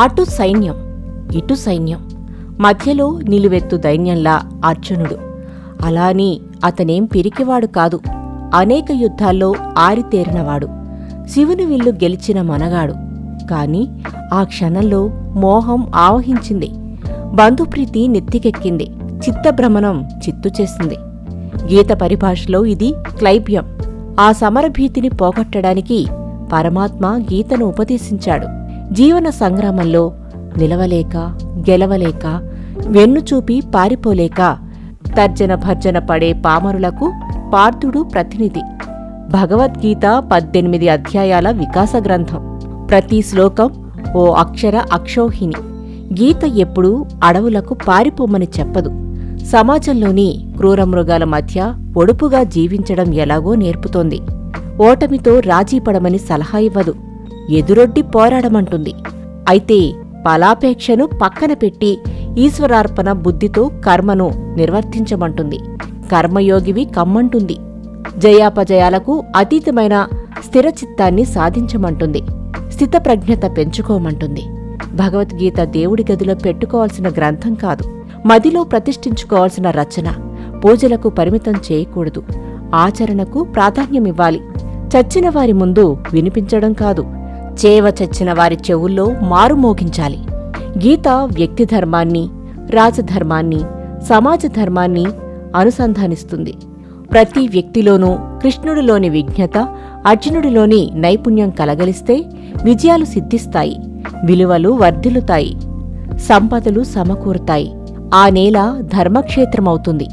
అటు సైన్యం ఇటు సైన్యం, మధ్యలో నిలువెత్తు దైన్యంలా అర్జునుడు. అలాని అతనేం పిరికివాడు కాదు, అనేక యుద్ధాల్లో ఆరితేరినవాడు, శివుని విల్లు గెలిచిన మనగాడు. కాని ఆ క్షణంలో మోహం ఆవహించింది, బంధుప్రీతి నెత్తికెక్కింది, చిత్తభ్రమణం చిత్తు చేసింది. గీత పరిభాషలో ఇది క్లైబ్యం. ఆ సమరభీతిని పోగొట్టడానికి పరమాత్మ గీతను ఉపదేశించాడు. జీవన సంగ్రామంలో నిలవలేక, గెలవలేక, వెన్నుచూపి పారిపోలేక తర్జన భర్జన పడే పామరులకు పార్థుడు ప్రతినిధి. భగవద్గీత 18 అధ్యాయాల వికాస గ్రంథం. ప్రతి శ్లోకం ఓ అక్షర అక్షౌహిణి. గీత ఎప్పుడూ అడవులకు పారిపోమని చెప్పదు, సమాజంలోని క్రూరమృగాల మధ్య ఒడుపుగా జీవించడం ఎలాగో నేర్పుతోంది. ఓటమితో రాజీపడమని సలహా ఇవ్వదు, ఎదురొడ్డి పోరాడమంటుంది. అయితే ఫలాపేక్షను పక్కన పెట్టి ఈశ్వరార్పణ బుద్ధితో కర్మను నిర్వర్తించమంటుంది. కర్మయోగివి కమ్మంటుంది. జయాపజయాలకు అతీతమైన స్థిరచిత్తాన్ని సాధించమంటుంది. స్థితప్రజ్ఞత పెంచుకోమంటుంది. భగవద్గీత దేవుడి గదిలో పెట్టుకోవాల్సిన గ్రంథం కాదు, మదిలో ప్రతిష్ఠించుకోవాల్సిన రచన. పూజలకు పరిమితం చేయకూడదు, ఆచరణకు ప్రాధాన్యమివ్వాలి. చచ్చిన వారి ముందు వినిపించడం కాదు, చేవ చచ్చిన వారి చెవుల్లో మారుమోగించాలి. గీత వ్యక్తి ధర్మాన్ని, రాజధర్మాన్ని, సమాజ ధర్మాన్ని అనుసంధానిస్తుంది. ప్రతి వ్యక్తిలోనూ కృష్ణుడిలోని విజ్ఞత, అర్జునుడిలోని నైపుణ్యం కలగలిస్తే విజయాలు సిద్ధిస్తాయి, విలువలు వర్ధిల్లుతాయి, సంపదలు సమకూరుతాయి. ఆ నేల ధర్మక్షేత్రమవుతుంది.